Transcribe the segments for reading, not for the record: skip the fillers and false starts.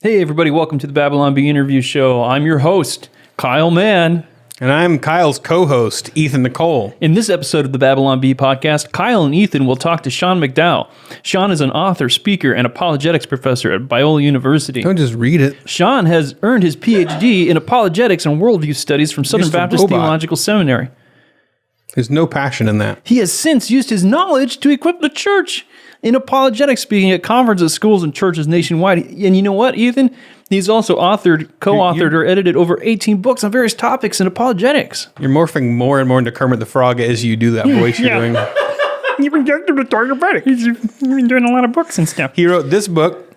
Hey everybody, welcome to the Babylon Bee Interview Show. I'm your host, Kyle Mann. And I'm Kyle's co-host, Ethan Nicole. In this episode of the Babylon Bee podcast, Kyle and Ethan will talk to Sean McDowell. Sean is an author, speaker, and apologetics professor at Biola University. Don't just read it. Sean has earned his PhD in Apologetics and Worldview Studies from Southern Baptist Theological Seminary. There's no passion in that. He has since used his knowledge to equip the church in apologetics, speaking at conferences, schools, and churches nationwide. And you know what, Ethan? He's also co-authored, or edited over 18 books on various topics in apologetics. You're morphing more and more into Kermit the Frog as you do that voice you're doing. You've been doing a lot of books and stuff. He wrote this book,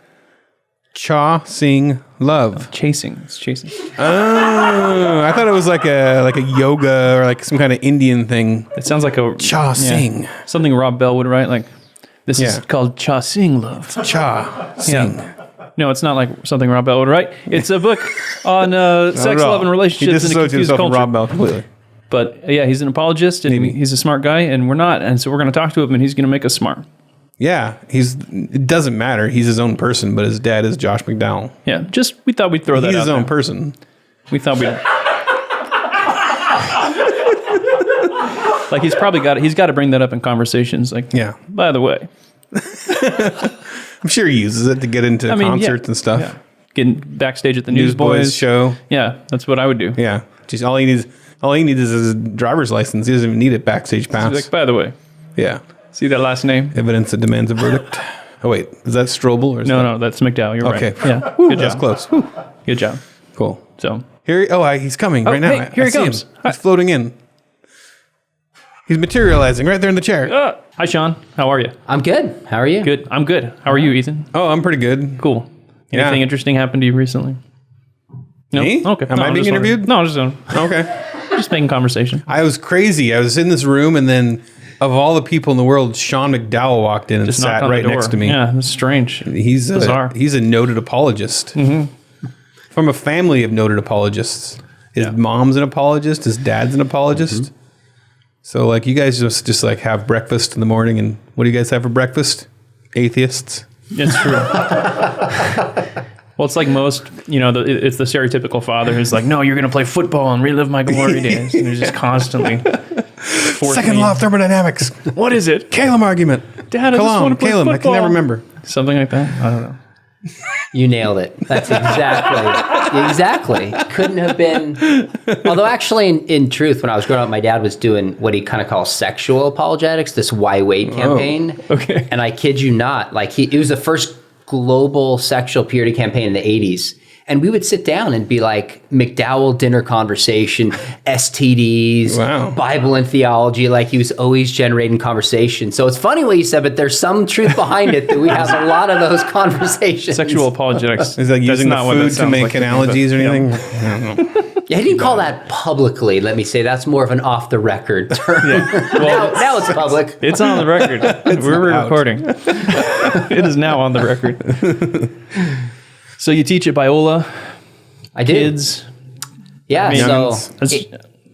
Cha Sing Love. Chasing. It's chasing. Oh, I thought it was like a yoga or like some kind of Indian thing. It sounds like a Cha Sing. Something Rob Bell would write. Like this is called Cha Sing Love. Cha Sing. Yeah. No, it's not like something Rob Bell would write. It's a book on sex, love, and relationships in a confused culture. From Rob Bell completely. But yeah, he's an apologist and he's a smart guy, and we're not. And so we're going to talk to him, and he's going to make us smart. Yeah, it doesn't matter. He's his own person, but his dad is Josh McDowell. Yeah, we thought we'd throw that out. He's his own there. person. We thought we'd... Like he's got to bring that up in conversations. Like, yeah. By the way. I'm sure he uses it to get into concerts and stuff. Yeah. Getting backstage at the Newsboys show. Yeah, that's what I would do. Yeah. Just all he needs is his driver's license. He doesn't even need a backstage pass. Like, by the way. Yeah. See that last name? Evidence that demands a verdict. Oh, wait. Is that Strobel? Or is No, that's McDowell. You're right. Okay. Yeah. Good job. That's close. Good job. Cool. So he's coming right now. Hey, here he comes. He's floating in. He's materializing right there in the chair. Hi, Sean. How are you? I'm good. How are you? Good. I'm good. How are you, Ethan? Oh, I'm pretty good. Cool. Anything interesting happened to you recently? No? Me? Okay. Am I being interviewed? No, just okay. Just making conversation. I was crazy. I was in this room, and then of all the people in the world, Sean McDowell walked in and sat right next to me. Yeah, that's strange. He's bizarre. He's a noted apologist. Mm-hmm. From a family of noted apologists. His mom's an apologist. His dad's an apologist. Mm-hmm. So, like, you guys just like have breakfast in the morning, and what do you guys have for breakfast? Atheists. It's true. Well, it's like most, it's the stereotypical father who's like, no, you're going to play football and relive my glory days. And he's just constantly second law of thermodynamics. What is it? Calum argument. Dad, I just want to play football. I can never remember. Something like that. I don't know. You nailed it. That's exactly. Couldn't have been. Although actually, in truth, when I was growing up, my dad was doing what he kind of calls sexual apologetics, this Why Wait campaign. Oh, okay. And I kid you not, like it was the first global sexual purity campaign in the 80s. And we would sit down and be like McDowell dinner conversation, STDs, Bible and theology. Like he was always generating conversation. So it's funny what you said, but there's some truth behind it that we have a lot of those conversations. Sexual apologetics. Is like using the food to make analogies or anything? Yeah, he didn't call that publicly. Let me say that's more of an off the record term. Yeah. Well, now it's public. It's on the record. We're recording. It is now on the record. So you teach at Biola? I did. Kids? Yeah,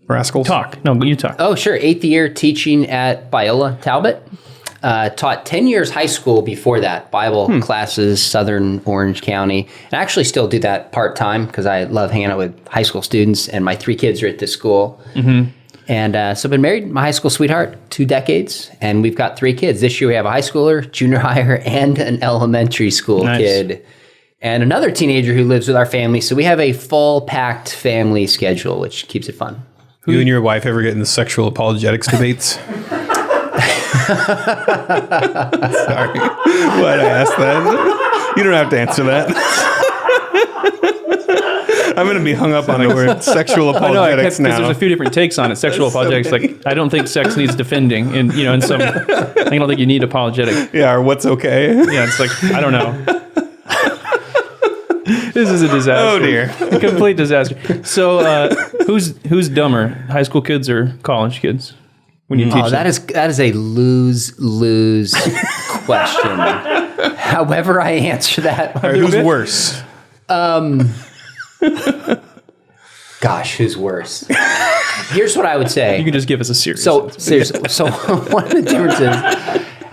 rascals. Talk. No, you talk. Oh, sure. 8th year teaching at Biola Talbot. Taught 10 years high school before that. Bible classes, Southern Orange County. And I actually still do that part-time because I love hanging out with high school students, and my 3 kids are at this school. Mm-hmm. And so I've been married, my high school sweetheart, 2 decades, and we've got 3 kids. This year we have a high schooler, junior higher, and an elementary school kid. And another teenager who lives with our family. So we have a full packed family schedule, which keeps it fun. You and your wife ever get into sexual apologetics debates? Sorry. Why'd I ask that? You don't have to answer that. I'm going to be hung up on the word sexual apologetics now. There's a few different takes on it. Sexual apologetics. Like I don't think sex needs defending. In some, I don't think you need apologetic. Yeah, or what's okay. Yeah, it's like, I don't know. This is a disaster. Oh dear. A complete disaster. So, who's dumber, high school kids or college kids? When you teach them? That is a lose question. However I answer that. All right, who's worse? Gosh, who's worse? Here's what I would say. You can just give us a serious. So one of the differences,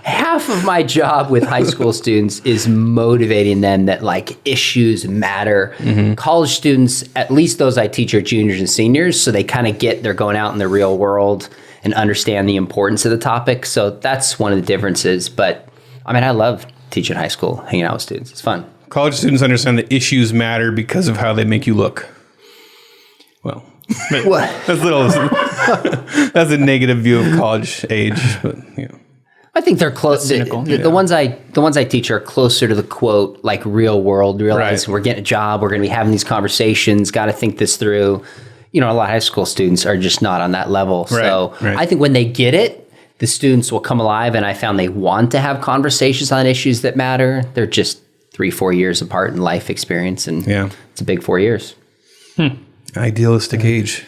half of my job with high school students is motivating them that like issues matter. College students, at least those I teach are juniors and seniors, so they kind of they're going out in the real world and understand the importance of the topic. So that's one of the differences. But I mean, I love teaching high school, hanging out with students. It's fun. College students understand that issues matter because of how they make you look. Well, What? that's a negative view of college age, but I think they're close. The ones I teach are closer to the quote, like real world. Realize we're getting a job, we're going to be having these conversations. Got to think this through. A lot of high school students are just not on that level. So I think when they get it, the students will come alive. And I found they want to have conversations on issues that matter. They're just 3-4 years apart in life experience, and it's a big 4 years. Idealistic age.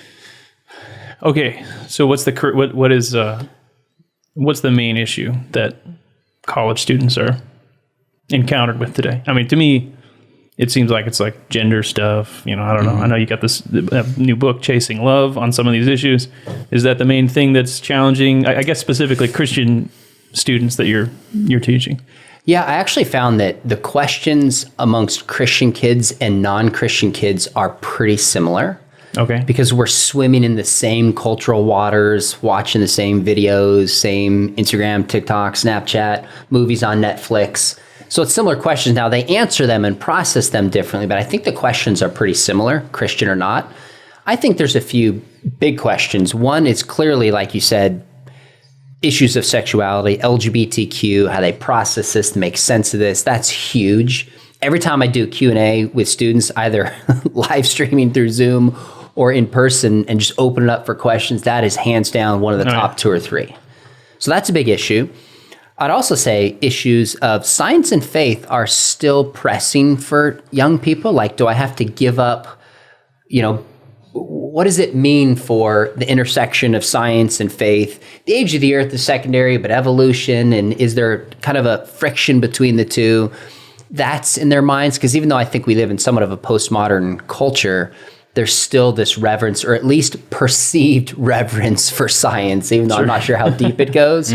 Okay, so what's the main issue that college students are encountered with today? I mean, to me, it seems like it's like gender stuff. I don't know. I know you got this new book, Chasing Love, on some of these issues. Is that the main thing that's challenging? I guess specifically Christian students that you're teaching. Yeah, I actually found that the questions amongst Christian kids and non-Christian kids are pretty similar. Okay. Because we're swimming in the same cultural waters, watching the same videos, same Instagram, TikTok, Snapchat, movies on Netflix. So it's similar questions. Now, they answer them and process them differently, but I think the questions are pretty similar, Christian or not. I think there's a few big questions. One is clearly, like you said, issues of sexuality, LGBTQ, how they process this to make sense of this. That's huge. Every time I do Q&A with students, either live streaming through Zoom or in person, and just open it up for questions, that is hands down one of the top 2 or 3. So that's a big issue. I'd also say issues of science and faith are still pressing for young people. Like, do I have to give up, what does it mean for the intersection of science and faith? The age of the earth is secondary, but evolution, and is there kind of a friction between the two? That's in their minds, because even though I think we live in somewhat of a postmodern culture, there's still this reverence, or at least perceived reverence for science, even though I'm not sure how deep it goes.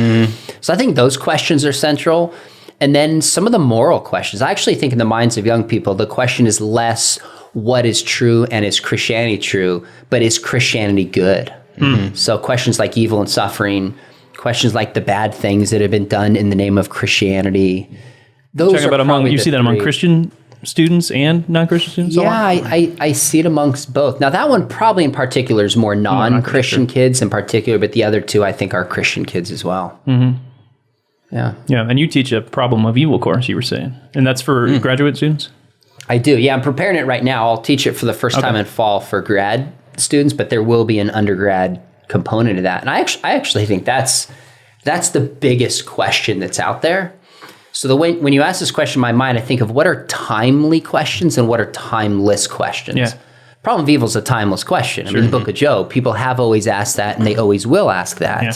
So I think those questions are central. And then some of the moral questions. I actually think in the minds of young people, the question is less what is true and is Christianity true, but is Christianity good? So questions like evil and suffering, questions like the bad things that have been done in the name of Christianity. Those are probably you see that among Christian students and non-Christian students? Yeah, I see it amongst both. Now, that one probably in particular is more non-Christian kids in particular, but the other two I think are Christian kids as well. Yeah. Yeah, and you teach a problem of evil course, you were saying. And that's for graduate students? I do. Yeah, I'm preparing it right now. I'll teach it for the first time in fall for grad students, but there will be an undergrad component of that. And I actually think that's the biggest question that's out there. So when you ask this question in my mind, I think of what are timely questions and what are timeless questions. Yeah. Problem of evil is a timeless question. I mean, the book of Job, people have always asked that and they always will ask that. Yeah.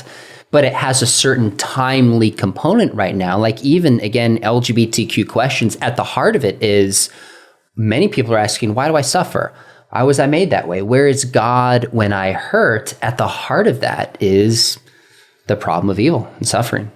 But it has a certain timely component right now. Like even, again, LGBTQ questions, at the heart of it is many people are asking, why do I suffer? Why was I made that way? Where is God when I hurt? At the heart of that is the problem of evil and suffering.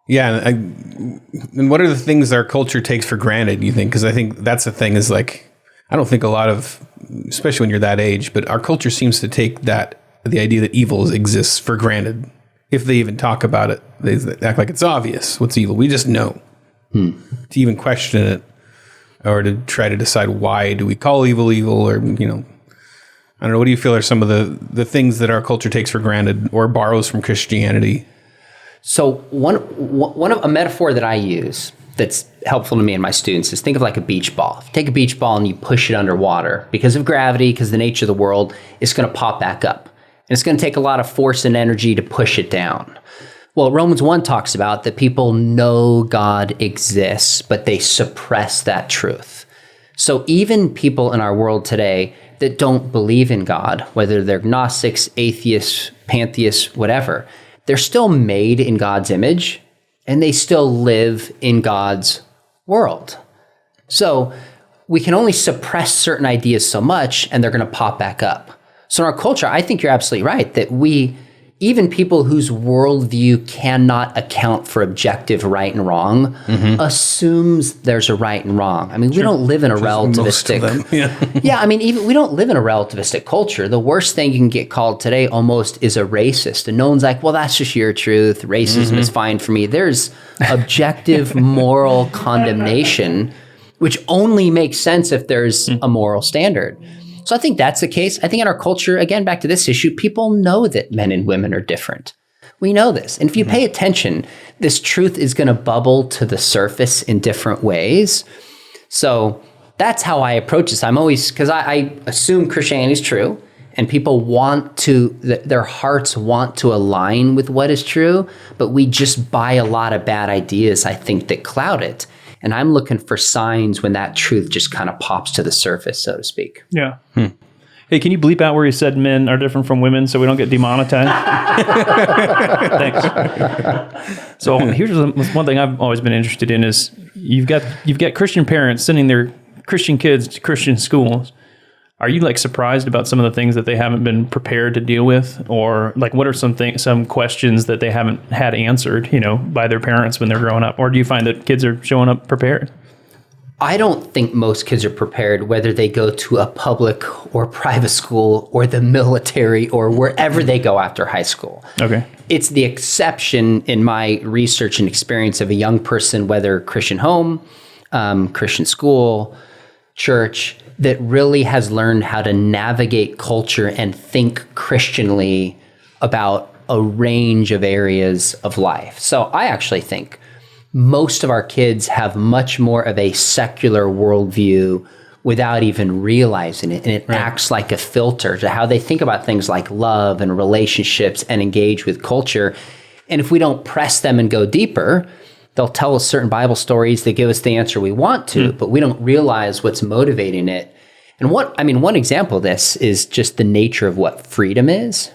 Yeah, and what are the things our culture takes for granted, you think? Because I think that's the thing is like, I don't think a lot of, especially when you're that age, but our culture seems to take the idea that evil exists for granted. If they even talk about it, they act like it's obvious what's evil. We just know. To even question it or to try to decide why do we call evil, or, I don't know, what do you feel are some of the things that our culture takes for granted or borrows from Christianity? So one of a metaphor that I use that's helpful to me and my students is think of like a beach ball. If you take a beach ball and you push it underwater, because of gravity, because of the nature of the world, it's going to pop back up. it's going to take a lot of force and energy to push it down. Well, Romans 1 talks about that people know God exists, but they suppress that truth. So even people in our world today that don't believe in God, whether they're Gnostics, atheists, pantheists, whatever, they're still made in God's image, and they still live in God's world. So we can only suppress certain ideas so much, and they're going to pop back up. So in our culture, I think you're absolutely right that even people whose worldview cannot account for objective right and wrong, assumes there's a right and wrong. I mean, we don't live in a relativistic. We don't live in a relativistic culture. The worst thing you can get called today almost is a racist, and no one's like, well, that's just your truth. Racism is fine for me. There's objective moral condemnation, which only makes sense if there's a moral standard. So I think that's the case. I think in our culture, again, back to this issue, people know that men and women are different. We know this. And if you pay attention, this truth is going to bubble to the surface in different ways. So that's how I approach this. I'm always, because I assume Christianity is true, and people want to, their hearts want to align with what is true, but we just buy a lot of bad ideas, I think, that cloud it. And I'm looking for signs when that truth just kind of pops to the surface, so to speak. Yeah. Hey, can you bleep out where you said men are different from women so we don't get demonetized? Thanks. So here's one thing I've always been interested in is you've got Christian parents sending their Christian kids to Christian schools. Are you like surprised about some of the things that they haven't been prepared to deal with, or like what are some questions that they haven't had answered, by their parents when they're growing up? Or do you find that kids are showing up prepared? I don't think most kids are prepared, whether they go to a public or private school or the military or wherever they go after high school. Okay. It's the exception in my research and experience of a young person, whether Christian home, Christian school, church, that really has learned how to navigate culture and think Christianly about a range of areas of life. So I actually think most of our kids have much more of a secular worldview without even realizing it. And it acts like a filter to how they think about things like love and relationships and engage with culture. And if we don't press them and go deeper, they'll tell us certain Bible stories that give us the answer we want to, but we don't realize what's motivating it. And one example of this is just the nature of what freedom is.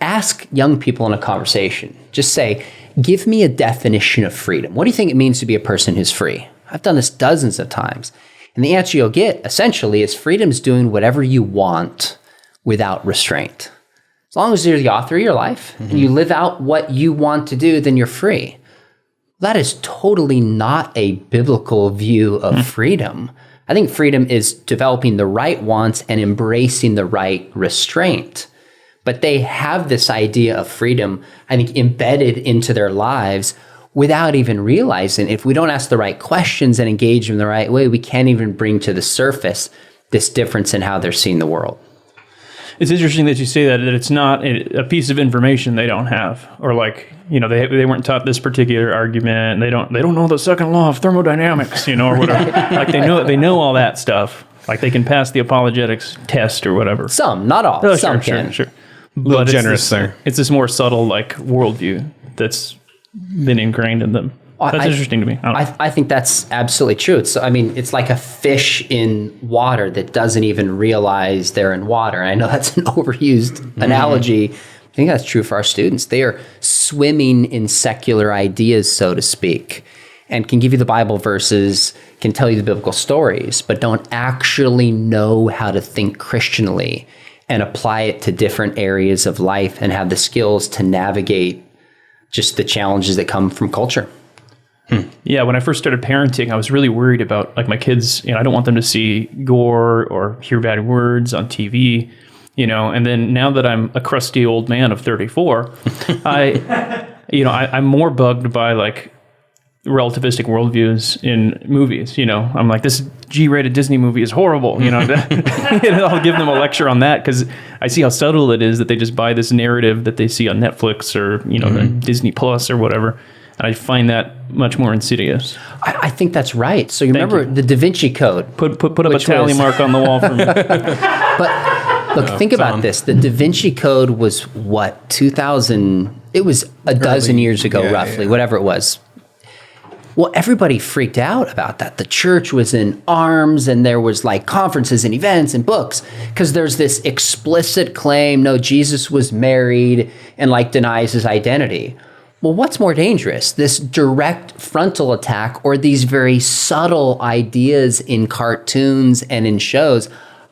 Ask young people in a conversation, just say, give me a definition of freedom. What do you think it means to be a person who's free? I've done this dozens of times. And the answer you'll get essentially is freedom's doing whatever you want without restraint. As long as you're the author of your life and you live out what you want to do, then you're free. That is totally not a biblical view of freedom. I think freedom is developing the right wants and embracing the right restraint. But they have this idea of freedom, I think, embedded into their lives without even realizing. If we don't ask the right questions and engage them the right way, we can't even bring to the surface this difference in how they're seeing the world. It's interesting that you say that it's not a piece of information they don't have, or like, they weren't taught this particular argument. They don't know the second law of thermodynamics, or whatever. Like they know all that stuff. Like they can pass the apologetics test or whatever. Some, not all. Oh, some sure, can. Sure. A little generous there. It's this more subtle like worldview that's been ingrained in them. That's interesting to me. I think that's absolutely true. It's like a fish in water that doesn't even realize they're in water. And I know that's an overused analogy. I think that's true for our students. They are swimming in secular ideas, so to speak, and can give you the Bible verses, can tell you the biblical stories, but don't actually know how to think Christianly and apply it to different areas of life and have the skills to navigate just the challenges that come from culture. Yeah, when I first started parenting, I was really worried about like my kids. I don't want them to see gore or hear bad words on TV. And then now that I'm a crusty old man of 34, I'm more bugged by like relativistic worldviews in movies. I'm like, this G-rated Disney movie is horrible. I'll give them a lecture on that because I see how subtle it is that they just buy this narrative that they see on Netflix or the Disney Plus or whatever. And I find that much more insidious. I think that's right. So you remember the Da Vinci Code. Put up a tally mark on the wall for me. Look, think about this. The Da Vinci Code was what, 2000? It was a dozen years ago, roughly, whatever it was. Well, everybody freaked out about that. The church was in arms, and there was like conferences and events and books, because there's this explicit claim, no, Jesus was married, and like denies his identity. Well, what's more dangerous, this direct frontal attack or these very subtle ideas in cartoons and in shows?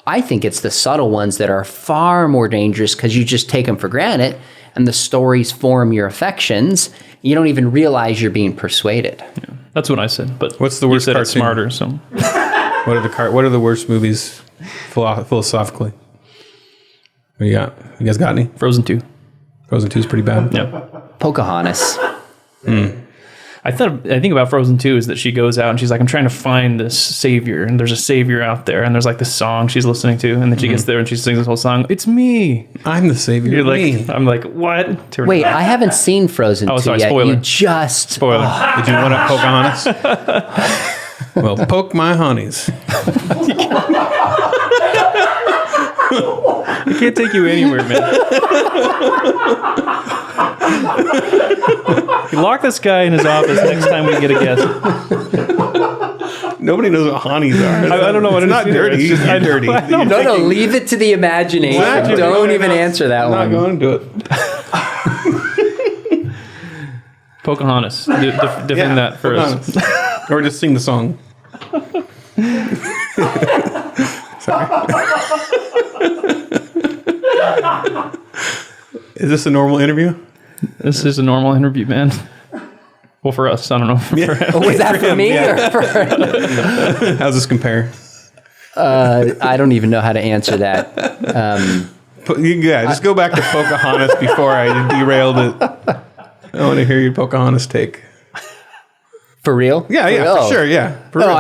I think it's the subtle ones that are far more dangerous, because you just take them for granted and the stories form your affections. You don't even realize you're being persuaded. Yeah, that's what I said. But what's the worst you said cartoon? It's smarter. So what are the worst movies philosophically? What do you got? You guys got any? Frozen 2. Frozen 2 is pretty bad. Yeah. Pocahontas. I think about Frozen 2 is that she goes out and she's like, I'm trying to find this savior, and there's a savior out there, and there's like this song she's listening to, and then she gets there and she sings this whole song. It's me. I'm the savior. You're like, me. I'm like, what? Wait, I haven't seen Frozen 2 sorry, yet. spoiler. You just Spoiler. Did you want to Pocahontas? Well, poke my honeys. I can't take you anywhere, man. You lock this guy in his office next time we get a guest. Nobody knows what honeys are. I don't know what it's it not is either. dirty. It's just- It's dirty. No, leave it to the imagination. Exactly. Don't even answer that I'm one. not going to do it. Pocahontas. Defend that for us. Pocahontas. Or just sing the song. Is this a normal interview? This is a normal interview, man. Well, for us, I don't know. Was that for me or for How's this compare? I don't even know how to answer that. Yeah, just go back to Pocahontas before I derailed it. I want to hear your Pocahontas take. For real? Yeah, for sure, yeah. For No, real.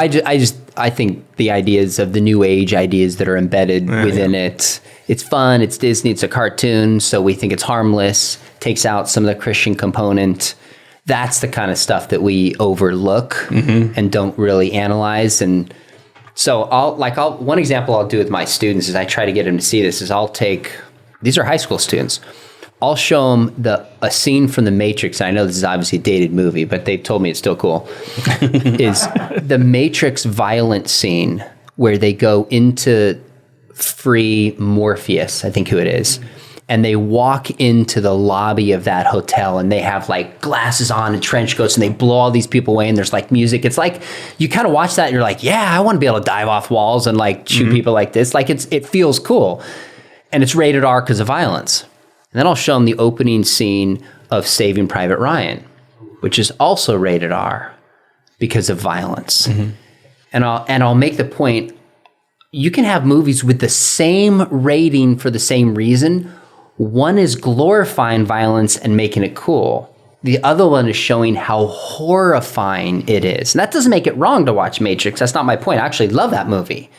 I think the ideas of the new age ideas that are embedded within it. It's fun. It's Disney. It's a cartoon, so we think it's harmless. Takes out some of the Christian component. That's the kind of stuff that we overlook and don't really analyze. And so one example I'll do with my students is I try to get them to see this. These are high school students. I'll show them a scene from The Matrix. And I know this is obviously a dated movie, but they've told me it's still cool. Is the Matrix violent scene where they go into Free Morpheus, I think who it is. And they walk into the lobby of that hotel, and they have like glasses on and trench coats, and they blow all these people away, and there's like music. It's like you kind of watch that and you're like, yeah, I want to be able to dive off walls and like shoot people like this. Like it feels cool. And it's rated R because of violence. And then I'll show them the opening scene of Saving Private Ryan, which is also rated R because of violence. And I'll make the point, you can have movies with the same rating for the same reason. One is glorifying violence and making it cool. The other one is showing how horrifying it is. And that doesn't make it wrong to watch Matrix. That's not my point. I actually love that movie.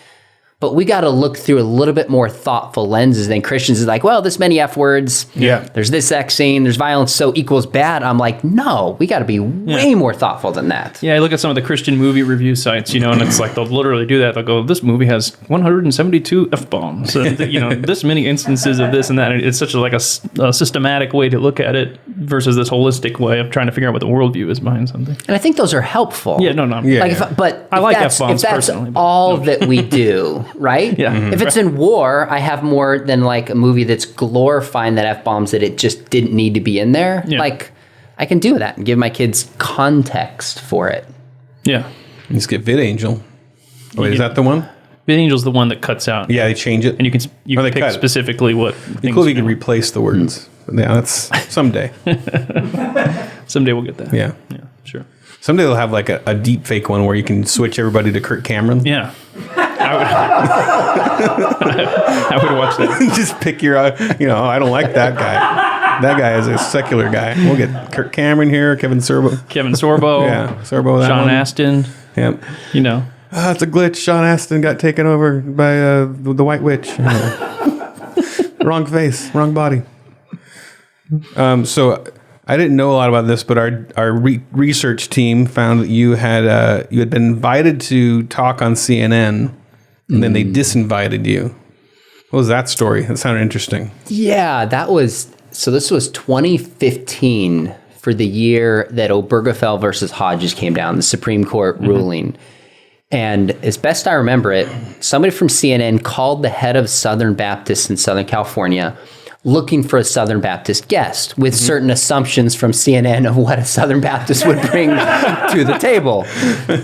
But we got to look through a little bit more thoughtful lenses than Christians is like, well, this many F words. Yeah. There's this X scene. There's violence, so equals bad. I'm like, no, we got to be way more thoughtful than that. Yeah, I look at some of the Christian movie review sites, and it's like they'll literally do that. They'll go, this movie has 172 F-bombs, this many instances of this and that. And it's such a systematic way to look at it versus this holistic way of trying to figure out what the worldview is behind something. And I think those are helpful. Yeah, no. Yeah. I like F-bombs if that's personally, but all that we do, right? Yeah. Mhm. If it's in war, I have more than like a movie that's glorifying that F-bombs that it just didn't need to be in there. Yeah. Like, I can do that and give my kids context for it. Yeah. Let's get VidAngel. Wait, is that the one? VidAngel's the one that cuts out. Yeah, they change it. And you Or can they pick cut it. specifically what It'd be things. cool if you could replace the words. Yeah, that's someday. Someday we'll get that. Yeah. Yeah, sure. Someday they'll have like a deep fake one where you can switch everybody to Kirk Cameron. Yeah. I would watch that. Just pick your, I don't like that guy. That guy is a secular guy. We'll get Kirk Cameron here, Kevin Sorbo. Kevin Sorbo. Yeah, Sorbo. That Sean one. Astin. Yep. It's a glitch. Sean Astin got taken over by the White Witch. Wrong face, wrong body. So I didn't know a lot about this, but our research team found that you had been invited to talk on CNN, and then they disinvited you. What was that story? That sounded interesting. Yeah, this was 2015 for the year that Obergefell versus Hodges came down, the Supreme Court ruling. And as best I remember it, somebody from CNN called the head of Southern Baptist in Southern California looking for a Southern Baptist guest with certain assumptions from CNN of what a Southern Baptist would bring to the table.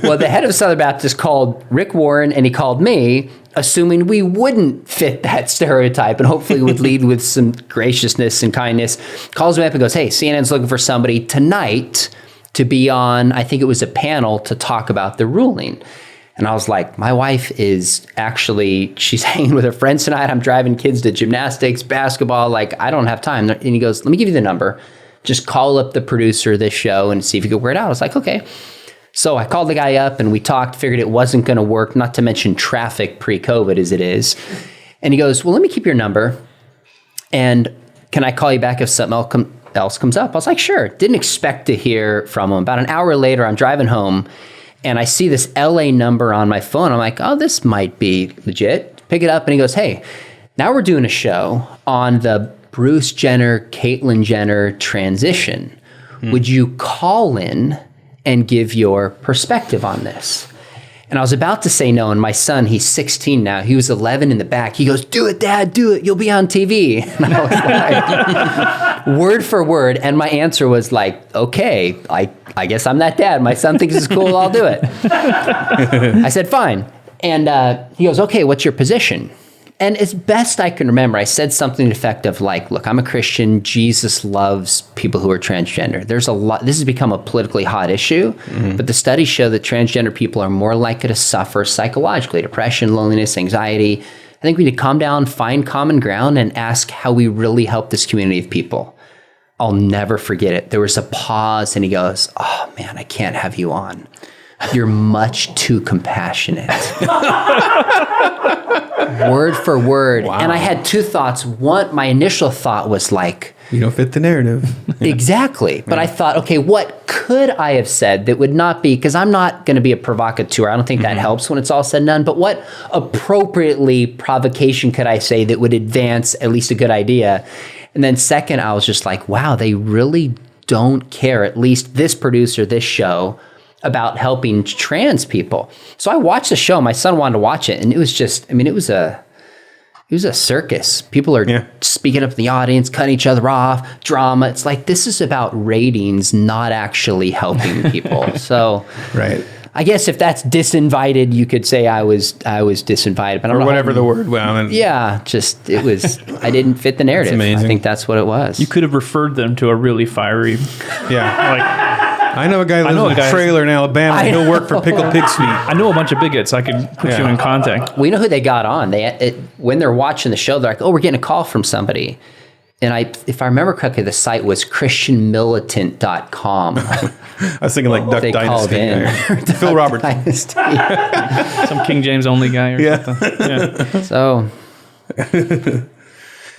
Well, the head of Southern Baptist called Rick Warren and he called me, assuming we wouldn't fit that stereotype and hopefully would lead with some graciousness and kindness. Calls me up and goes, hey, CNN's looking for somebody tonight to be on, I think it was a panel to talk about the ruling. And I was like, my wife is actually, she's hanging with her friends tonight. I'm driving kids to gymnastics, basketball. Like, I don't have time. And he goes, let me give you the number. Just call up the producer of this show and see if you could work it out. I was like, okay. So I called the guy up and we talked, figured it wasn't going to work, not to mention traffic pre-COVID as it is. And he goes, well, let me keep your number. And can I call you back if something else comes up? I was like, sure. Didn't expect to hear from him. About an hour later, I'm driving home. And I see this LA number on my phone. I'm like, oh, this might be legit. Pick it up. And he goes, hey, now we're doing a show on the Bruce Jenner, Caitlyn Jenner transition. Would you call in and give your perspective on this? And I was about to say no. And my son, he's 16 now. He was 11 in the back. He goes, do it, Dad, do it. You'll be on TV. And I was like, word for word. And my answer was like, okay, I guess I'm that dad. My son thinks it's cool. I'll do it. I said, fine. And he goes, okay, what's your position? And as best I can remember, I said something effective like, look, I'm a Christian. Jesus loves people who are transgender. There's a lot. This has become a politically hot issue, but the studies show that transgender people are more likely to suffer psychologically, depression, loneliness, anxiety. I think we need to calm down, find common ground, and ask how we really help this community of people. I'll never forget it. There was a pause, and he goes, oh, man, I can't have you on. You're much too compassionate. Word for word. Wow. And I had two thoughts. One, my initial thought was like, you don't fit the narrative. Exactly. But I thought, okay, what could I have said that would not be, because I'm not going to be a provocateur. I don't think that helps when it's all said and done. But what appropriately provocation could I say that would advance at least a good idea? And then second, I was just like, wow, they really don't care, at least this producer, this show, about helping trans people. So I watched the show. My son wanted to watch it, and it was just, I mean, it was a circus. People are speaking up in the audience, cutting each other off, drama. It's like, this is about ratings, not actually helping people. So right. I guess if that's disinvited, you could say I was disinvited. But I don't know whatever the word. Well, yeah, just it was. I didn't fit the narrative. That's amazing. I think that's what it was. You could have referred them to a really fiery. Yeah. I know a guy that lives in a trailer in Alabama. He'll work for Pickled Pig's Feet. I know a bunch of bigots. I could put you in contact. We know who they got on. When they're watching the show, they're like, "Oh, we're getting a call from somebody." And if I remember correctly, the site was ChristianMilitant.com. I was thinking like Duck Dynasty. Phil Roberts. Dynasty. Some King James only guy or something. Yeah. So.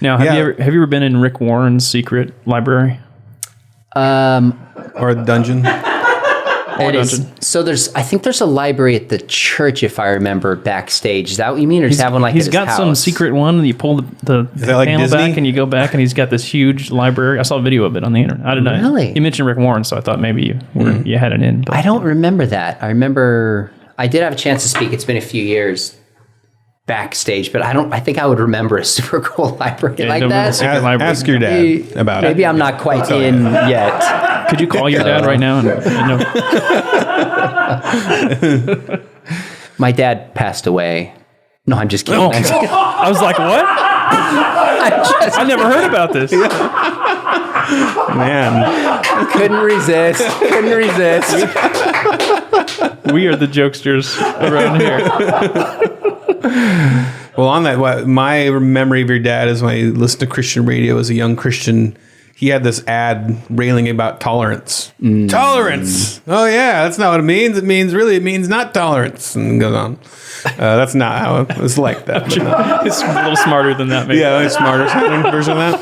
Now, have you ever been in Rick Warren's secret library? Or a dungeon. So I think there's a library at the church, if I remember, backstage. Is that what you mean? Or just have one like he's got some secret one, and you pull the panel Disney? back, and you go back, and he's got this huge library. I saw a video of it on the internet. I didn't know. Really? You mentioned Rick Warren, so I thought maybe you had it in. But. I don't remember that. I remember I did have a chance to speak. It's been a few years backstage, but I think I would remember a super cool library like that. Ask your dad about it. Maybe I'm not quite in yet. Could you call your dad right now? My dad passed away. No, I'm just kidding. Oh. I was like, what? I never heard about this. Man. Couldn't resist. We are the jokesters around here. Well, on that, my memory of your dad is when I listened to Christian radio as a young Christian. He had this ad railing about tolerance. Tolerance. Oh yeah, that's not what it means. It means not tolerance. And goes on. That's not how it was like that. It's a little smarter than that, maybe. Yeah, it's smarter sounding version of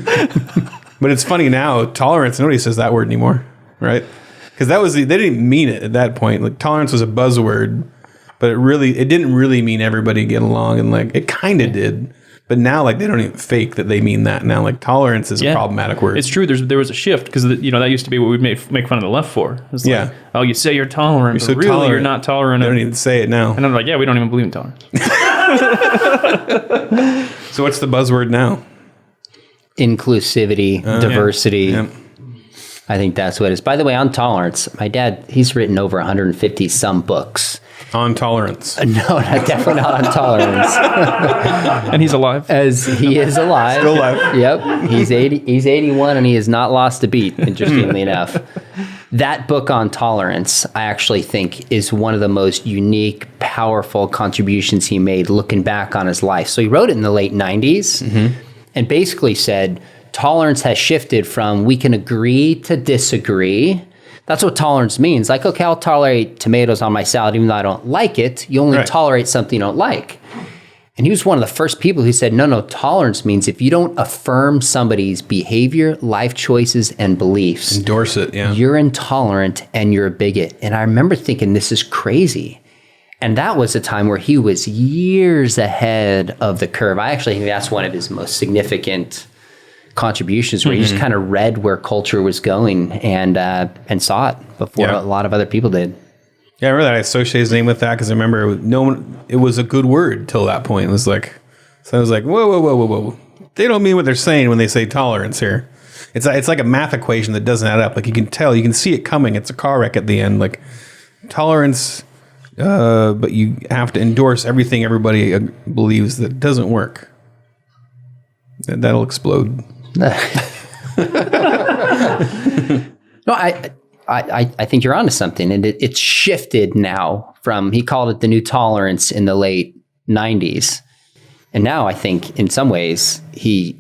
that. But it's funny now, tolerance, nobody says that word anymore, right? Because they didn't mean it at that point. Like tolerance was a buzzword, but it didn't really mean everybody get along, and like it kind of did. But now, like, they don't even fake that they mean that. Now, like, tolerance is a problematic word. It's true. There was a shift because, that used to be what we'd make fun of the left for. It's like, oh, you say you're tolerant, but really tolerant. You're not tolerant. They don't even say it now. And I'm like, yeah, we don't even believe in tolerance. So what's the buzzword now? Inclusivity, diversity. Yeah. I think that's what it is. By the way, on tolerance, my dad, he's written over 150 some books. On tolerance. No, definitely not on tolerance. And he's alive. As he is alive. Still alive. Yep. He's 80. He's 81 and he has not lost a beat, interestingly enough. That book on tolerance, I actually think, is one of the most unique, powerful contributions he made looking back on his life. So he wrote it in the late 90s and basically said, tolerance has shifted from we can agree to disagree. That's what tolerance means. Like, okay, I'll tolerate tomatoes on my salad even though I don't like it. You only tolerate something you don't like. And he was one of the first people who said, no, tolerance means if you don't affirm somebody's behavior, life choices, and beliefs. Endorse it, you're intolerant and you're a bigot. And I remember thinking, this is crazy. And that was a time where he was years ahead of the curve. I actually think that's one of his most significant contributions, where he just kind of read where culture was going and saw it before a lot of other people did. Yeah, I remember that. I associated his name with that because I remember it was a good word till that point. It was like, so I was like, whoa. They don't mean what they're saying when they say tolerance here. It's like a math equation that doesn't add up. Like, you can tell, you can see it coming. It's a car wreck at the end. Like, tolerance, but you have to endorse everything everybody believes that doesn't work. That'll explode. No, I think you're onto something, and it's shifted now from, he called it the new tolerance in the late 90s. And now I think in some ways I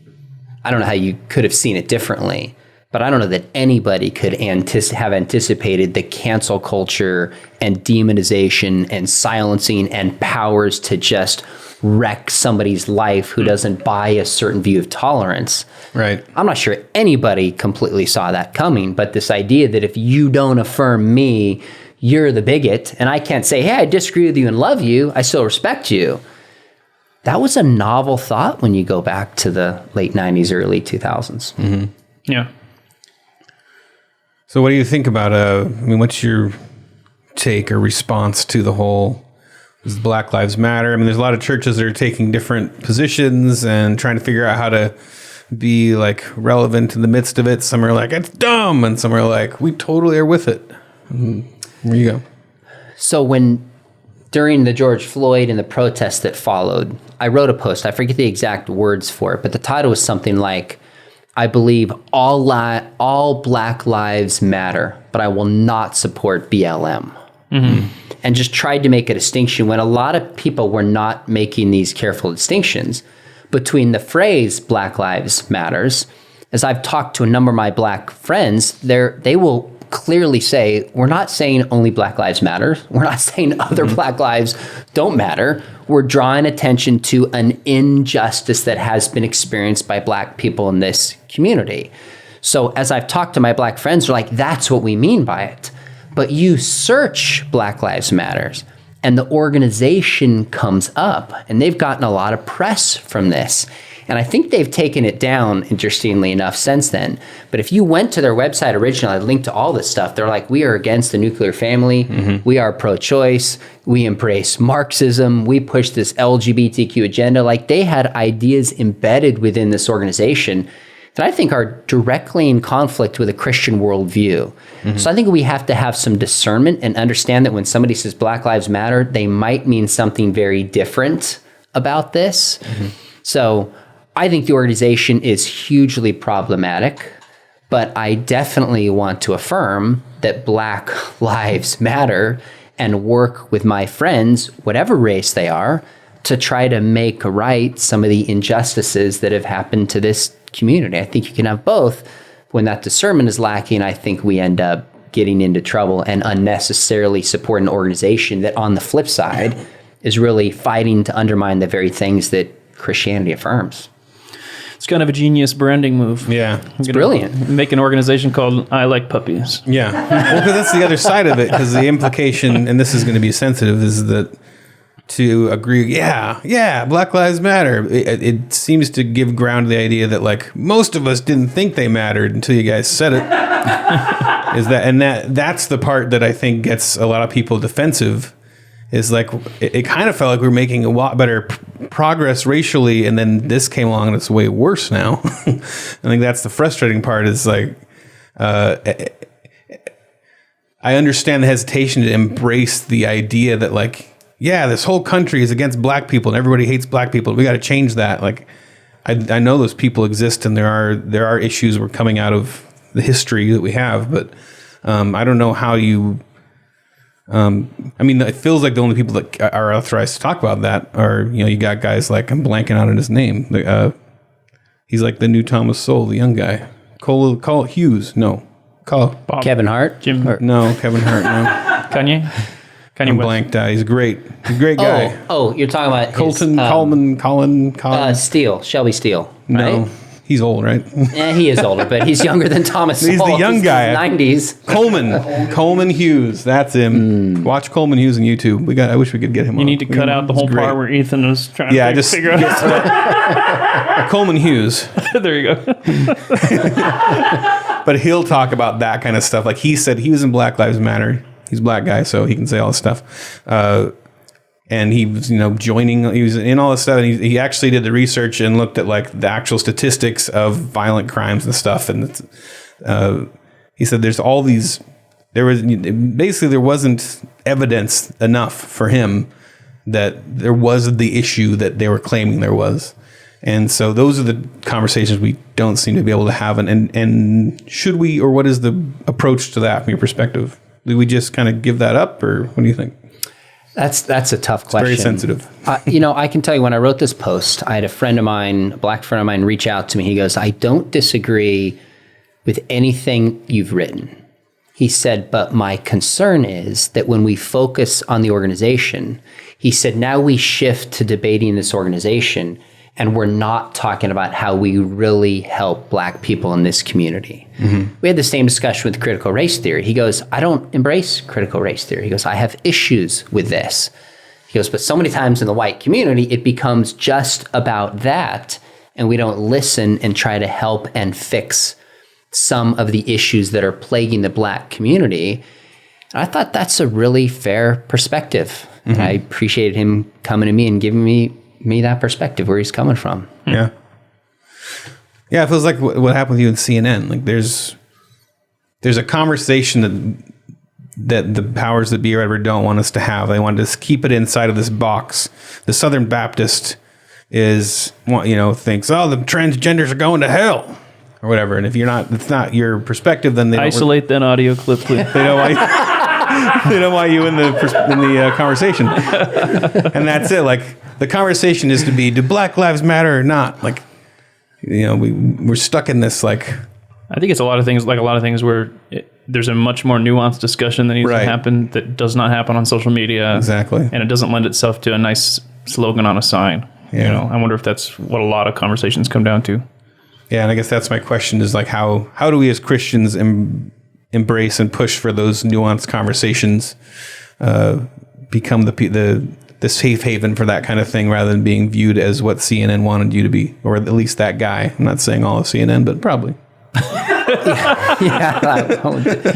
don't know how you could have seen it differently, but I don't know that anybody could have anticipated the cancel culture and demonization and silencing and powers to just wreck somebody's life who doesn't buy a certain view of tolerance. Right. I'm not sure anybody completely saw that coming, but this idea that if you don't affirm me, you're the bigot, and I can't say, hey, I disagree with you and love you, I still respect you. That was a novel thought when you go back to the late 90s, early 2000s. Mm-hmm. Yeah. So what do you think about, what's your take or response to the whole Black Lives Matter? I mean, there's a lot of churches that are taking different positions and trying to figure out how to be like relevant in the midst of it. Some are like, it's dumb. And some are like, we totally are with it. There you go. So during the George Floyd and the protests that followed, I wrote a post. I forget the exact words for it, but the title was something like, I believe all Black lives matter, but I will not support BLM. Mm-hmm. And just tried to make a distinction when a lot of people were not making these careful distinctions between the phrase Black Lives Matters. As I've talked to a number of my Black friends, they will clearly say, we're not saying only Black Lives Matter. We're not saying other Black lives don't matter. We're drawing attention to an injustice that has been experienced by Black people in this community. So as I've talked to my Black friends, they're like, that's what we mean by it. But you search Black Lives Matters and the organization comes up, and they've gotten a lot of press from this. And I think they've taken it down, interestingly enough, since then. But if you went to their website originally, I linked to all this stuff. They're like, we are against the nuclear family. Mm-hmm. We are pro-choice. We embrace Marxism. We push this LGBTQ agenda. Like, they had ideas embedded within this organization that I think are directly in conflict with a Christian worldview. Mm-hmm. So I think we have to have some discernment and understand that when somebody says Black Lives Matter, they might mean something very different about this. Mm-hmm. So I think the organization is hugely problematic, but I definitely want to affirm that Black Lives Matter and work with my friends, whatever race they are, to try to make right some of the injustices that have happened to this community. I think you can have both. When that discernment is lacking, I think we end up getting into trouble and unnecessarily support an organization that, on the flip side, is really fighting to undermine the very things that Christianity affirms. It's kind of a genius branding move. Yeah. It's brilliant. Make an organization called I Like Puppies. Yeah. Well, because that's the other side of it, because the implication, and this is going to be sensitive, is that to agree, yeah, Black Lives Matter. It seems to give ground to the idea that like most of us didn't think they mattered until you guys said it. That's the part that I think gets a lot of people defensive. Is like it kind of felt like we were making a lot better progress racially, and then this came along and it's way worse now. I think that's the frustrating part. Is like I understand the hesitation to embrace the idea that like, yeah, this whole country is against black people and everybody hates black people. We got to change that. Like I know those people exist and there are issues we're coming out of the history that we have, but I don't know how you. I mean, it feels like the only people that are authorized to talk about that are, you got guys like, I'm blanking out on his name. He's like the new Thomas Sowell, the young guy. Cole Hughes. No. Kevin Hart? No, Kevin Hart. No. Kanye I'm West. blanked out. He's a great guy. Oh, you're talking about Colin. Steele, Shelby Steele, right? No. He's old, right? He is older, but he's younger than Thomas Sowell. He's the young guy. 90s. Coleman Hughes. That's him. Watch Coleman Hughes on YouTube. I wish we could get him on. You need to cut out the whole part where Ethan was trying to figure out. Coleman Hughes. There you go. But he'll talk about that kind of stuff. Like he said, he was in Black Lives Matter. He's a black guy, so he can say all this stuff. And he was, he was in all this stuff. And he actually did the research and looked at like the actual statistics of violent crimes and stuff. And he said there wasn't evidence enough for him that there was the issue that they were claiming there was. And so those are the conversations we don't seem to be able to have. And should we, or what is the approach to that from your perspective? Do we just kind of give that up, or what do you think? That's a tough question. Very sensitive. I can tell you, when I wrote this post, I had a black friend of mine, reach out to me. He goes, I don't disagree with anything you've written. He said, but my concern is that when we focus on the organization, he said, now we shift to debating this organization and we're not talking about how we really help black people in this community. Mm-hmm. We had the same discussion with critical race theory. He goes, I don't embrace critical race theory. He goes, I have issues with this. He goes, but so many times in the white community, it becomes just about that, and we don't listen and try to help and fix some of the issues that are plaguing the black community. And I thought that's a really fair perspective. Mm-hmm. And I appreciated him coming to me and giving me that perspective, where he's coming from. Yeah. Yeah, it feels like what happened with you in CNN. Like there's a conversation that the powers that be or whatever don't want us to have. They want to keep it inside of this box. The Southern Baptist thinks, oh, the transgenders are going to hell or whatever. And if it's not your perspective, then they isolate that audio clip, please. They don't want they don't want you in the conversation. And that's it. Like the conversation is to be, do Black Lives Matter or not? Like, we're stuck in this like. I think it's a lot of things where there's a much more nuanced discussion that needs to happen that does not happen on social media. Exactly. And it doesn't lend itself to a nice slogan on a sign. Yeah. I wonder if that's what a lot of conversations come down to. Yeah, and I guess that's my question is like how do we as Christians embrace and push for those nuanced conversations, become the safe haven for that kind of thing rather than being viewed as what CNN wanted you to be, or at least that guy. I'm not saying all of CNN, but probably.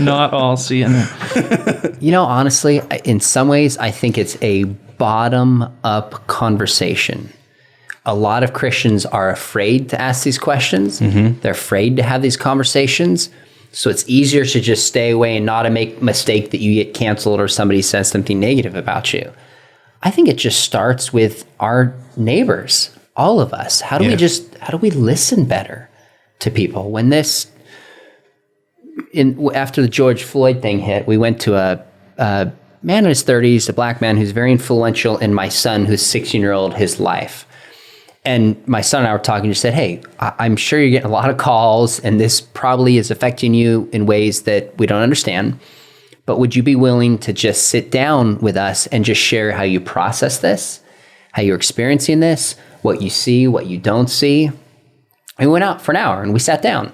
Not all CNN. Honestly, in some ways, I think it's a bottom-up conversation. A lot of Christians are afraid to ask these questions. Mm-hmm. They're afraid to have these conversations. So it's easier to just stay away and not make a mistake that you get canceled or somebody says something negative about you. I think it just starts with our neighbors, all of us. How do we listen better to people? When after the George Floyd thing hit, we went to a man in his 30s, a black man who's very influential in my son, who's 16-year-old, his life. And my son and I were talking, just said, hey, I'm sure you're getting a lot of calls and this probably is affecting you in ways that we don't understand. But would you be willing to just sit down with us and just share how you process this, how you're experiencing this, what you see, what you don't see? And we went out for an hour and we sat down.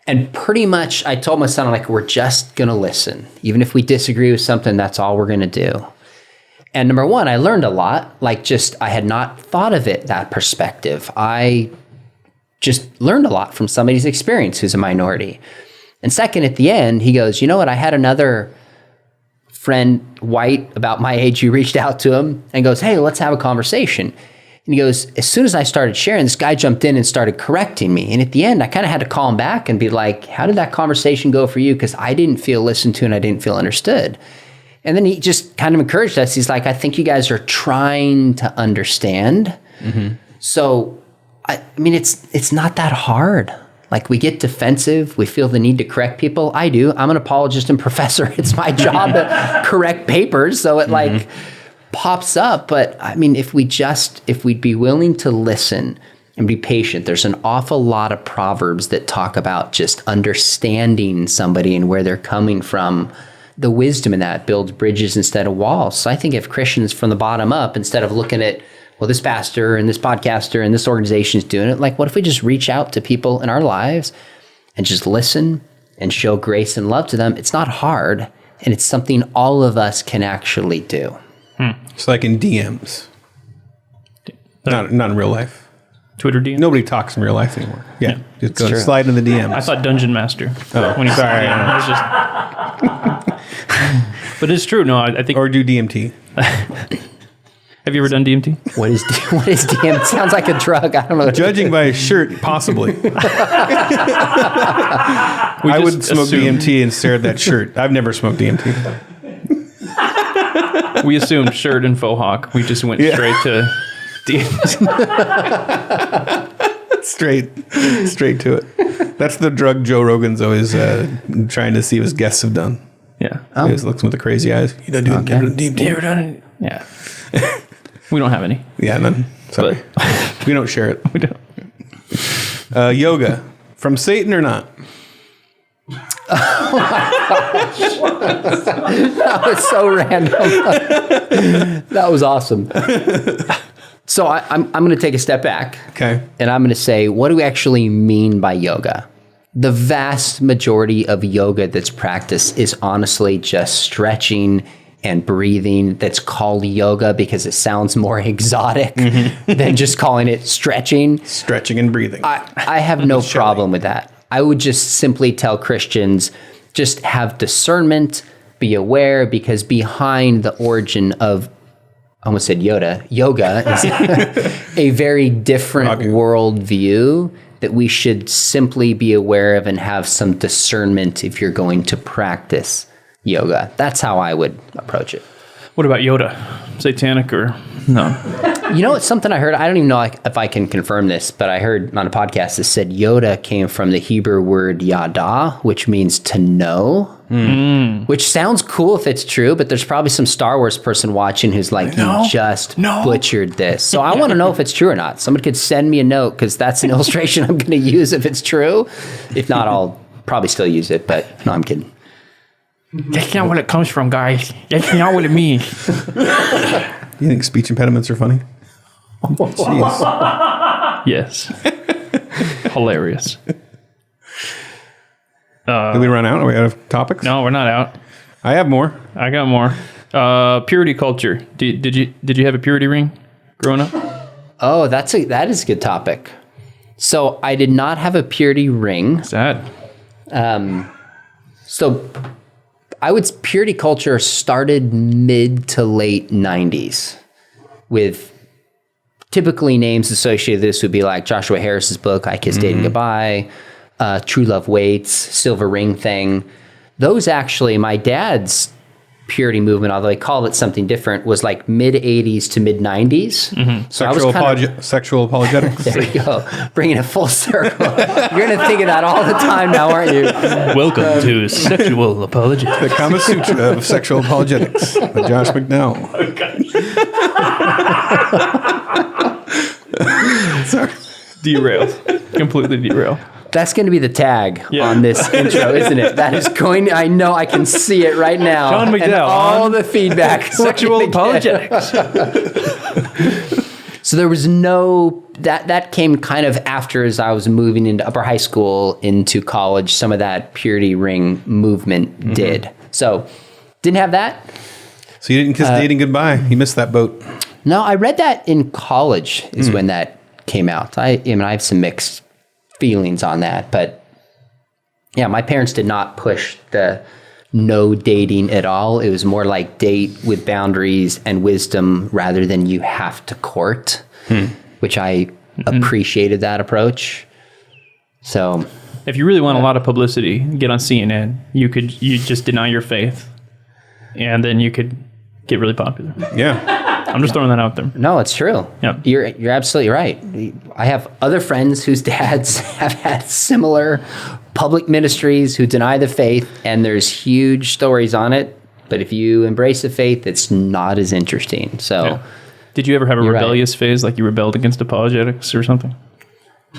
And pretty much I told my son, we're just going to listen. Even if we disagree with something, that's all we're going to do. And number one, I learned a lot. Like I had not thought of it that perspective. I just learned a lot from somebody's experience who's a minority. And second, at the end, he goes, you know what? I had another friend, white, about my age, who reached out to him and goes, hey, let's have a conversation. And he goes, as soon as I started sharing, this guy jumped in and started correcting me. And at the end, I kind of had to call him back and be like, how did that conversation go for you? Because I didn't feel listened to and I didn't feel understood. And then he just kind of encouraged us. He's like, I think you guys are trying to understand. Mm-hmm. So, I mean, it's not that hard. Like, we get defensive. We feel the need to correct people. I do. I'm an apologist and professor. It's my job to correct papers. So it like pops up. But I mean, if we'd be willing to listen and be patient, there's an awful lot of proverbs that talk about just understanding somebody and where they're coming from. The wisdom in that builds bridges instead of walls. So I think if Christians from the bottom up, instead of looking at, well, this pastor and this podcaster and this organization is doing it, like, what if we just reach out to people in our lives and just listen and show grace and love to them? It's not hard, and it's something all of us can actually do. It's like in DMs. Not in real life. Twitter DM? Nobody talks in real life anymore. Yeah. Just go slide in the DMs. I thought Dungeon Master. Oh, when he sorry. It's just, but it's true. No, I think. Or do DMT. Have you ever done DMT? What is DMT? It sounds like a drug. I don't know. Judging by his shirt, possibly. I would smoke DMT and stare at that shirt. I've never smoked DMT. We assumed shirt and faux hawk. We just went straight to DMT. straight to it. That's the drug Joe Rogan's always trying to see what his guests have done. Yeah. He always looks with the crazy eyes. You done DMT? You ever done it? Yeah. We don't have any. Yeah, none. Sorry. We don't share it. We don't. Yoga. From Satan or not? Oh my gosh. That was so random. That was awesome. So I'm going to take a step back. Okay. And I'm going to say, what do we actually mean by yoga? The vast majority of yoga that's practiced is honestly just stretching and breathing. That's called yoga because it sounds more exotic than just calling it stretching. Stretching and breathing. I have no problem with that. I would just simply tell Christians, just have discernment, be aware, because behind the origin of, I almost said yoga is a very different worldview that we should simply be aware of and have some discernment if you're going to practice yoga. That's how I would approach it. What about Yoda? Satanic or no? You know, it's something I heard. I don't even know if I can confirm this, but I heard on a podcast that said Yoda came from the Hebrew word yada, which means to know, which sounds cool if it's true, but there's probably some Star Wars person watching who's like, you just butchered this. So I want to know if it's true or not. Somebody could send me a note because that's an illustration I'm going to use if it's true. If not, I'll probably still use it, but no, I'm kidding. That's not what it comes from, guys. That's not what it means. You think speech impediments are funny? Jeez. Yes. Hilarious. Did we run out? Are we out of topics? No, we're not out. I have more. I got more. Purity culture. Did you have a purity ring growing up? Oh, that is a good topic. So I did not have a purity ring. Sad. So purity culture started mid to late 90s with typically names associated with this would be like Joshua Harris's book, I Kissed Dating Goodbye, True Love Waits, Silver Ring Thing. Those actually, my dad's purity movement, although he called it something different, was like mid 80s to mid 90s. So sexual apologetics. There we go. Bringing it full circle. You're going to think of that all the time now, aren't you? Welcome to Sexual Apologetics. The Kama Sutra of Sexual Apologetics by Josh McDowell. Sorry. Derailed. Completely derailed. That's going to be the tag on this intro, isn't it? That is going to, I know, I can see it right now. John McDowell. And all the feedback. Sexual Apologetics. So there was no, that came kind of after as I was moving into upper high school, into college, some of that purity ring movement did. So didn't have that. So you didn't kiss dating goodbye. You missed that boat. No, I read that in college is when that came out. I have some mixed feelings on that, but yeah, my parents did not push the no dating at all. It was more like date with boundaries and wisdom rather than you have to court, which I appreciated that approach. So if you really want a lot of publicity, get on CNN. You just deny your faith, and then you could get really popular. Yeah. I'm just throwing that out there. no, it's true. Yep. You're absolutely right. I have other friends whose dads have had similar public ministries who deny the faith, and there's huge stories on it. But if you embrace the faith, it's not as interesting. So, Yeah. Did you ever have a You're rebellious phase, like you rebelled against apologetics or something?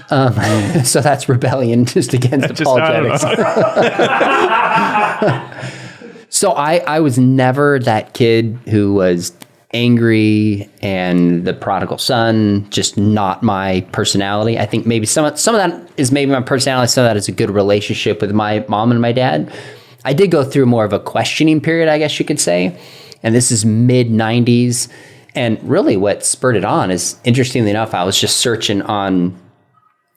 so that's rebellion just against apologetics. So I was never that kid who was angry and the prodigal son, just not my personality. I think maybe some of that is maybe my personality, some of that is a good relationship with my mom and my dad. I did go through more of a questioning period, I guess you could say. And this is mid-90s. And really what spurred it on is, interestingly enough, I was just searching on,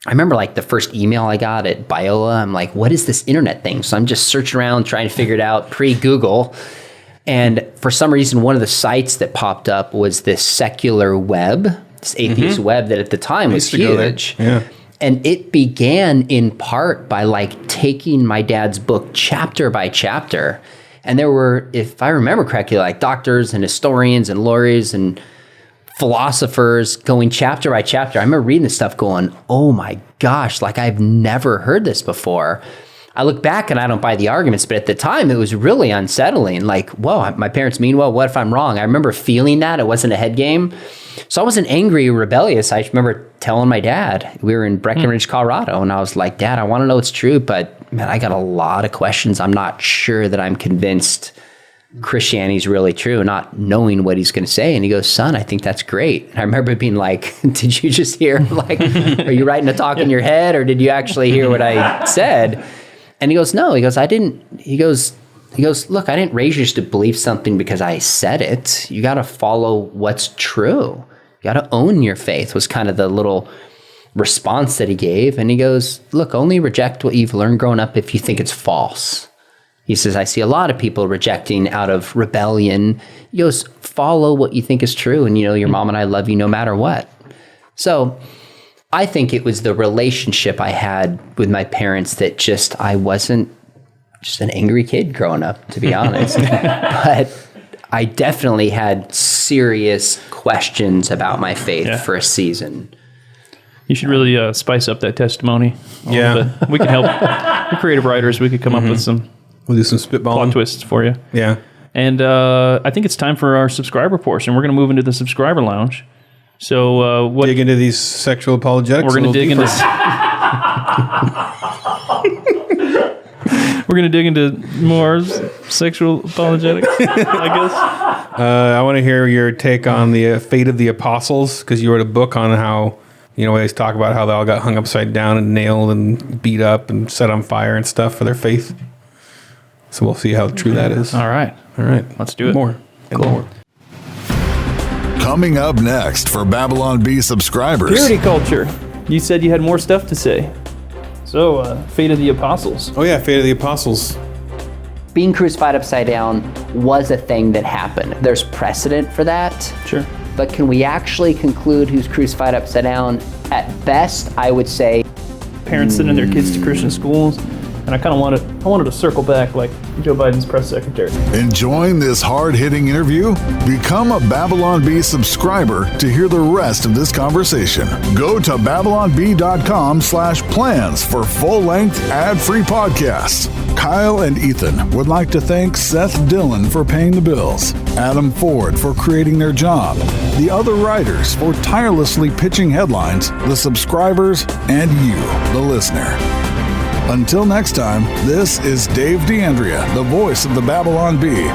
I remember like the first email I got at Biola, I'm like, what is this internet thing? So I'm just searching around trying to figure it out pre-Google. And for some reason, one of the sites that popped up was this secular web, this atheist web that at the time was huge. Yeah. And it began in part by like taking my dad's book chapter by chapter. And there were, if I remember correctly, like doctors and historians and lawyers and philosophers going chapter by chapter. I remember reading this stuff going, oh my gosh, like I've never heard this before. I look back and I don't buy the arguments, but at the time it was really unsettling. Like, whoa, my parents mean well, what if I'm wrong? I remember feeling that. It wasn't a head game. So I wasn't angry or rebellious. I remember telling my dad, we were in Breckenridge, Colorado, and I was like, Dad, I want to know it's true, but man, I got a lot of questions. I'm not sure that I'm convinced Christianity is really true, not knowing what he's going to say. And he goes, son, I think that's great. And I remember being like, did you just hear, like, are you writing a talk in your head, or did you actually hear what I said? And he goes, no. He goes, I didn't. He goes, look, I didn't raise you to believe something because I said it. You got to follow what's true. You got to own your faith, was kind of the little response that he gave. And he goes, look, only reject what you've learned growing up if you think it's false. He says, I see a lot of people rejecting out of rebellion. He goes, follow what you think is true. And, your mom and I love you no matter what. So I think it was the relationship I had with my parents that I wasn't just an angry kid growing up, to be honest. But I definitely had serious questions about my faith for a season. You should really spice up that testimony. Yeah. We can help. We're creative writers. We could come up with some We'll do some spitballing. plot twists for you. Yeah. And I think it's time for our subscriber portion. We're going to move into the subscriber lounge. So Dig into these sexual apologetics. we're going to dig into we're going to dig into more sexual apologetics, I guess. I want to hear your take on the fate of the apostles, because you wrote a book on how, we always talk about how they all got hung upside down and nailed and beat up and set on fire and stuff for their faith. So we'll see how true that is. All right. Let's do it. More. And more. Coming up next for Babylon Bee subscribers. Purity culture. You said you had more stuff to say. So, fate of the apostles. Oh yeah, fate of the apostles. Being crucified upside down was a thing that happened. There's precedent for that. Sure. But can we actually conclude who's crucified upside down? At best, I would say Parents sending their kids to Christian schools. And I kind of wanted to circle back like Joe Biden's press secretary. Enjoying this hard-hitting interview? Become a Babylon Bee subscriber to hear the rest of this conversation. Go to babylonbee.com/plans for full-length, ad-free podcasts. Kyle and Ethan would like to thank Seth Dillon for paying the bills, Adam Ford for creating their job, the other writers for tirelessly pitching headlines, the subscribers, and you, the listener. Until next time, this is Dave DeAndrea, the voice of the Babylon Bee.